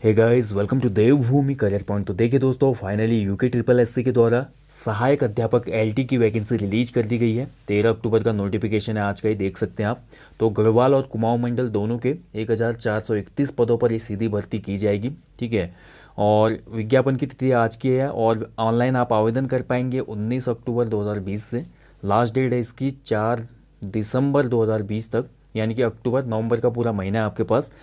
Hey guys, welcome to Devbhoomi Career Point. तो देखिए दोस्तों, फाइनली यूके ट्रिपल एससी के द्वारा सहायक अध्यापक एलटी की वैकेंसी रिलीज कर दी गई है। 13 अक्टूबर का नोटिफिकेशन है, आज का ही देख सकते हैं आप। तो गढ़वाल और कुमाऊं मंडल दोनों के 1431 पदों पर ये सीधी भर्ती की जाएगी। ठीक है। और विज्ञापन की तिथि आज की है और ऑनलाइन आप आवेदन कर पाएंगे 19 अक्टूबर 2020 से। लास्ट डेट है इसकी 4 दिसंबर 2020 तक, यानी कि अक्टूबर नवंबर का पूरा महीना है आपके पास।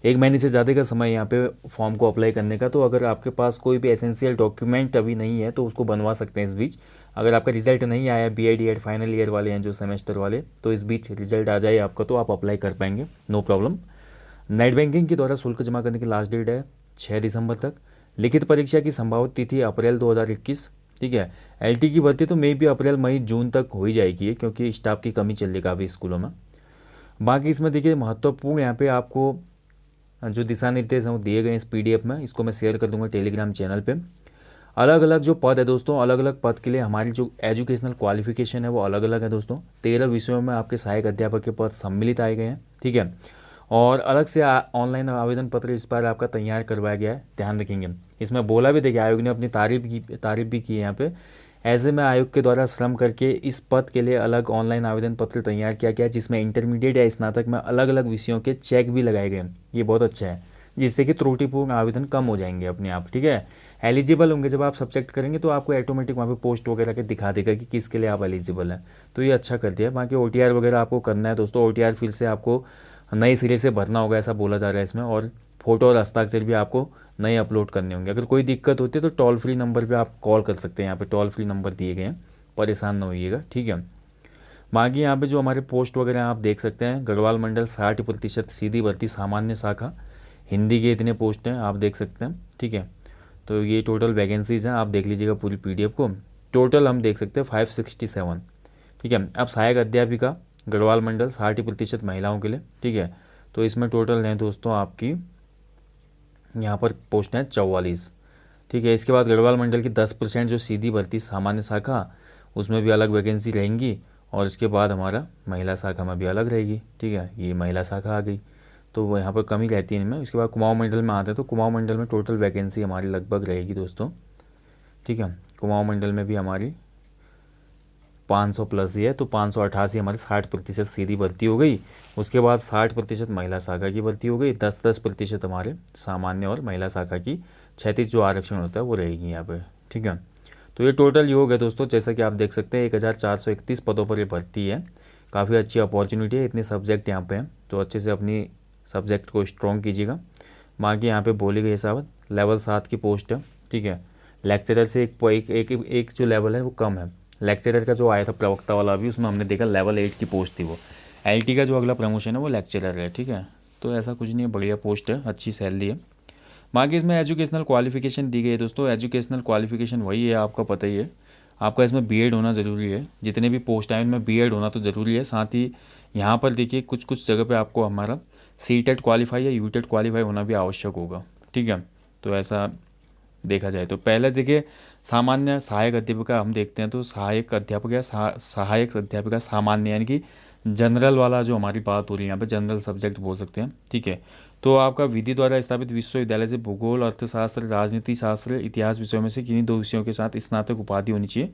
एक महीने से ज़्यादा का समय यहाँ पे फॉर्म को अप्लाई करने का। तो अगर आपके पास कोई भी एसेंशियल डॉक्यूमेंट अभी नहीं है तो उसको बनवा सकते हैं इस बीच। अगर आपका रिजल्ट नहीं आया, BID फाइनल ईयर वाले हैं जो सेमेस्टर वाले, तो इस बीच रिजल्ट आ जाए आपका तो आप अप्लाई कर पाएंगे, नो प्रॉब्लम। नेट बैंकिंग के द्वारा शुल्क जमा करने की लास्ट डेट है 6 दिसंबर तक। लिखित परीक्षा की संभावित तिथि अप्रैल 2021। ठीक है। LT की भर्ती तो मे भी अप्रैल मई जून तक हो ही जाएगी, क्योंकि स्टाफ की कमी चल रही है काफ़ी स्कूलों में। बाकी इसमें देखिए महत्वपूर्ण यहाँ पे आपको जो दिशा निर्देश हैं वो दिए गए हैं इस PDF में। इसको मैं शेयर कर दूंगा टेलीग्राम चैनल पे। अलग अलग जो पद है दोस्तों, अलग अलग पद के लिए हमारी जो एजुकेशनल क्वालिफिकेशन है वो अलग अलग है दोस्तों। 13 विषयों में आपके सहायक अध्यापक के पद सम्मिलित आए गए हैं। ठीक है। और अलग से ऑनलाइन आवेदन पत्र इस बार आपका तैयार करवाया गया है, ध्यान रखेंगे। इसमें बोला भी देखिए, आयोग ने अपनी तारीफ भी की है यहाँ पे। ऐसे में आयोग के द्वारा श्रम करके इस पद के लिए अलग ऑनलाइन आवेदन पत्र तैयार किया गया है, जिसमें इंटरमीडिएट या स्नातक में अलग अलग विषयों के चेक भी लगाए गए हैं। ये बहुत अच्छा है, जिससे कि त्रुटिपूर्ण आवेदन कम हो जाएंगे अपने आप। ठीक है। एलिजिबल होंगे जब आप सब्जेक्ट करेंगे तो आपको ऑटोमेटिक वहाँ पे पोस्ट वगैरह के दिखा देगा कि किसके लिए आप एलिजिबल हैं। तो ये अच्छा कर दिया। बाकी OTR वगैरह आपको करना है दोस्तों। OTR फिर से आपको नए सिरे से भरना होगा, ऐसा बोला जा रहा है इसमें। और फोटो और हस्ताक्षर भी आपको नए अपलोड करने होंगे। अगर कोई दिक्कत होती है तो टोल फ्री नंबर पे आप कॉल कर सकते हैं। यहाँ पे टोल फ्री नंबर दिए गए हैं, परेशान ना होइएगा। ठीक है। बाकी यहाँ पे जो हमारे पोस्ट वगैरह हैं आप देख सकते हैं। गढ़वाल मंडल 60% सीधी भर्ती सामान्य शाखा, हिंदी के इतने पोस्ट हैं आप देख सकते हैं। ठीक है। तो ये टोटल वैकेंसीज़ हैं, आप देख लीजिएगा पूरी PDF को। टोटल हम देख सकते हैं 567। ठीक है। अब सहायक अध्यापिका गढ़वाल मंडल 60% महिलाओं के लिए। ठीक है। तो इसमें टोटल हैं दोस्तों आपकी यहाँ पर पोस्ट हैं 44। ठीक है। इसके बाद गढ़वाल मंडल की 10% जो सीधी भर्ती सामान्य शाखा, उसमें भी अलग वैकेंसी रहेंगी। और इसके बाद हमारा महिला शाखा में भी अलग रहेगी। ठीक है। ये महिला शाखा आ गई, तो वो यहाँ पर कमी रहती है इनमें। उसके बाद कुमाऊं मंडल में आते हैं, तो कुमाऊं मंडल में टोटल वैकेंसी हमारी लगभग रहेगी दोस्तों। ठीक है। कुमाऊं मंडल में भी हमारी 500 प्लस ही है, तो 588 हमारी 60% सीधी भर्ती हो गई। उसके बाद 60% महिला शाखा की भर्ती हो गई। 10% हमारे सामान्य और महिला शाखा की 36 जो आरक्षण होता है वो रहेगी यहाँ पे। ठीक है। तो ये टोटल योग है दोस्तों, जैसा कि आप देख सकते हैं 1431 पदों पर ये भर्ती है। काफ़ी अच्छी अपॉर्चुनिटी है, इतने सब्जेक्ट यहाँ पे हैं, तो अच्छे से अपनी सब्जेक्ट को स्ट्रॉन्ग कीजिएगा। बाकी यहाँ पे बोली गई हिसाब लेवल 7 की पोस्ट है। ठीक है। लेक्चरर से एक जो लेवल है वो कम है। लेक्चरर का जो आया था प्रवक्ता वाला, अभी उसमें हमने देखा लेवल 8 की पोस्ट थी वो। LT का जो अगला प्रमोशन है वो लेक्चरर है। ठीक है। तो ऐसा कुछ नहीं है, बढ़िया पोस्ट है, अच्छी सैलरी है। बाकी इसमें एजुकेशनल क्वालिफिकेशन दी गई है दोस्तों। एजुकेशनल क्वालिफिकेशन वही है, आपका पता ही है। आपका इसमें B.Ed होना ज़रूरी है। जितने भी पोस्ट आए उनमें B.Ed होना तो ज़रूरी है। साथ ही यहाँ पर देखिए कुछ कुछ जगह पे आपको हमारा C.TET क्वालिफाई या U.TET क्वालिफाई होना भी आवश्यक होगा। ठीक है। तो ऐसा देखा जाए तो पहले देखिए सामान्य सहायक अध्यापिका हम देखते हैं, तो सहायक अध्यापक या सहायक अध्यापिका सामान्य, यानी कि जनरल वाला जो हमारी बात हो रही है यहाँ पे, जनरल सब्जेक्ट बोल सकते हैं। ठीक है। तो आपका विधि द्वारा स्थापित विश्वविद्यालय से भूगोल, अर्थशास्त्र, राजनीति शास्त्र, इतिहास विषयों में से किन्हीं 2 विषयों के साथ स्नातक उपाधि होनी चाहिए।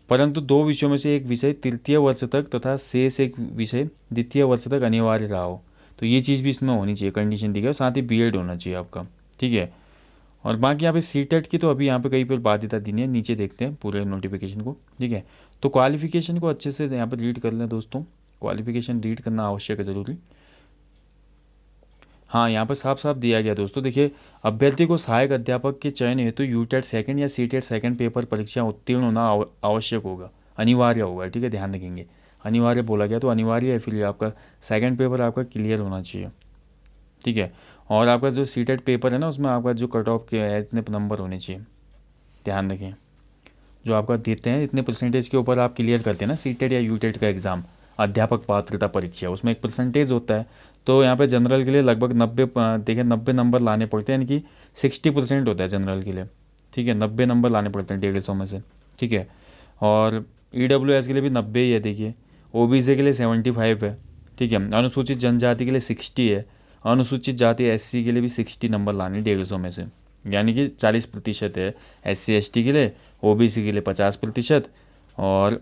परंतु 2 विषयों में से एक विषय तृतीय वर्ष तक तथा शेष एक विषय द्वितीय वर्ष तक अनिवार्य रहा हो। तो ये चीज़ भी इसमें होनी चाहिए, कंडीशन दी गई। साथ ही B.Ed होना चाहिए आपका। ठीक है। और बाकी यहाँ पे C.TET की तो अभी यहाँ पे कहीं पर बाध्यता दी नहीं है, नीचे देखते हैं पूरे नोटिफिकेशन को। ठीक है। तो क्वालिफिकेशन को अच्छे से यहाँ पर रीड कर लें दोस्तों। क्वालिफिकेशन रीड करना आवश्यक है, ज़रूरी। हाँ, यहाँ पर साफ साफ दिया गया दोस्तों, देखिए अभ्यर्थी को सहायक अध्यापक के चयन हेतु U.TET सेकंड या C.TET सेकंड पेपर परीक्षा उत्तीर्ण होना आवश्यक होगा, अनिवार्य होगा। ठीक है, ध्यान रखेंगे, अनिवार्य बोला गया तो अनिवार्य है, फिर आपका सेकंड पेपर आपका क्लियर होना चाहिए। ठीक है। और आपका जो C.TET पेपर है ना, उसमें आपका जो कट ऑफ के है इतने नंबर होने चाहिए, ध्यान रखें। जो आपका देते हैं इतने परसेंटेज के ऊपर आप क्लियर करते हैं ना C.TET या U.TET का एग्ज़ाम, अध्यापक पात्रता परीक्षा, उसमें एक परसेंटेज होता है। तो यहाँ पे जनरल के लिए लगभग 90, देखिए 90 नंबर लाने पड़ते हैं, यानी कि 60% होता है जनरल के लिए। ठीक है, 90 नंबर लाने पड़ते हैं 150 में से। ठीक है। और EWS के लिए भी 90 ही है, देखिए OBC के लिए 75 है। ठीक है। अनुसूचित जनजाति के लिए 60 है। अनुसूचित जाति SC के लिए भी 60 नंबर लाने 150 में से, यानी कि 40% है SC ST के लिए, OBC के लिए 50%, और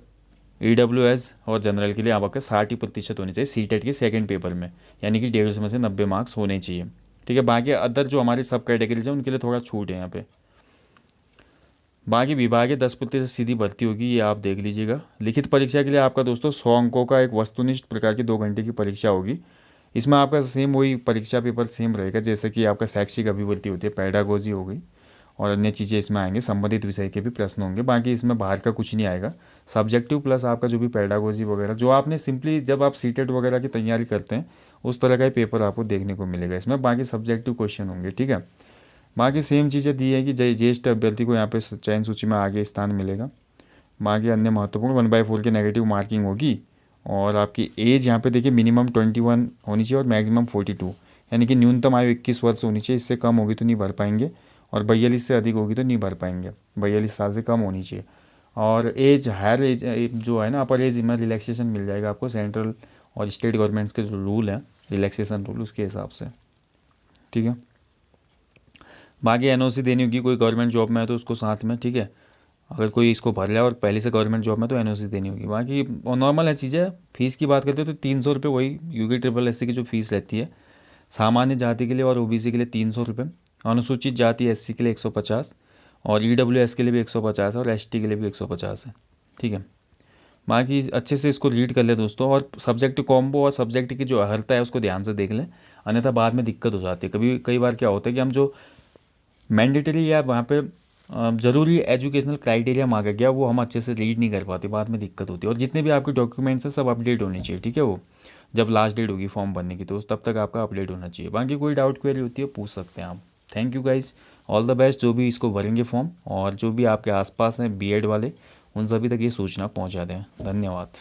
EWS और जनरल के लिए आपका 60% होनी चाहिए सीटेट के सेकंड पेपर में, यानी कि 150 में से 90 मार्क्स होने चाहिए। ठीक है, बाकी अदर जो हमारी सब कैटेगरीज हैं उनके लिए थोड़ा छूट है यहाँ पे। बाकी विभागीय 10% सीधी भर्ती होगी, ये आप देख लीजिएगा। लिखित परीक्षा के लिए आपका दोस्तों 100 अंकों का एक वस्तुनिष्ठ प्रकार की 2 घंटे की परीक्षा होगी। इसमें आपका सेम वही परीक्षा पेपर सेम रहेगा जैसे कि आपका शैक्षिक अभिवृत्ति होती है, पैडागोजी हो गई और अन्य चीज़ें इसमें आएंगे, संबंधित विषय के भी प्रश्न होंगे। बाकी इसमें बाहर का कुछ नहीं आएगा, सब्जेक्टिव प्लस आपका जो भी पैडागोजी वगैरह जो आपने सिंपली जब आप सीटेट वगैरह की तैयारी करते हैं उस तरह का ही पेपर आपको देखने को मिलेगा इसमें। बाकी सब्जेक्टिव क्वेश्चन होंगे। ठीक है, बाकी सेम चीज़ें दी है कि ज्येष्ठ अभ्यर्थी को यहाँ पे चयन सूची में आगे स्थान मिलेगा। बाकी अन्य महत्वपूर्ण 1/4 की नेगेटिव मार्किंग होगी। और आपकी एज यहाँ पे देखिए मिनिमम 21 होनी चाहिए और मैक्सिमम 42, यानी कि न्यूनतम आयु 21 वर्ष होनी चाहिए। इससे कम होगी तो नहीं भर पाएंगे, और 42 से अधिक होगी तो नहीं भर पाएंगे। 42 साल से कम होनी चाहिए। और एज हायर एज जो है ना, अपर एज में रिलैक्सेशन मिल जाएगा आपको सेंट्रल और स्टेट गवर्नमेंट्स के जो रूल हैं रिलैक्सेशन रूल उसके हिसाब से। ठीक है, बाकी NOC देनी होगी, कोई गवर्नमेंट जॉब में है तो उसको साथ में। ठीक है, अगर कोई इसको भर लिया और पहले से गवर्नमेंट जॉब में तो NOC देनी होगी। बाकी नॉर्मल है चीज़ें। फीस की बात करते हो तो 300 रुपये वही UKSSC की जो फीस रहती है। सामान्य जाति के लिए और OBC के लिए 300 रुपये, अनुसूचित जाति SC के लिए 150, और EWS के लिए भी 150 है, और ST के लिए भी 150 है। ठीक है, बाकी अच्छे से इसको रीड कर ले दोस्तों, और सब्जेक्ट कॉम्बो और सब्जेक्ट की जो अर्हता है उसको ध्यान से देख लें, अन्यथा बाद में दिक्कत हो जाती है। कई बार क्या होता है कि हम जो मैंडेटरी या वहाँ पे ज़रूरी एजुकेशनल क्राइटेरिया मांगा गया वो हम अच्छे से रीड नहीं कर पाते, बाद में दिक्कत होती है। और जितने भी आपके डॉक्यूमेंट्स हैं सब अपडेट होने चाहिए। ठीक है, वो जब लास्ट डेट होगी फॉर्म भरने की तो तब तक आपका अपडेट होना चाहिए। बाकी कोई डाउट क्वेरी होती है पूछ सकते हैं आप। Thank you guys, all the best जो भी इसको भरेंगे फॉर्म, और जो भी आपके आसपास हैं BEd वाले उन सभी तक ये सूचना पहुँचा दें। धन्यवाद।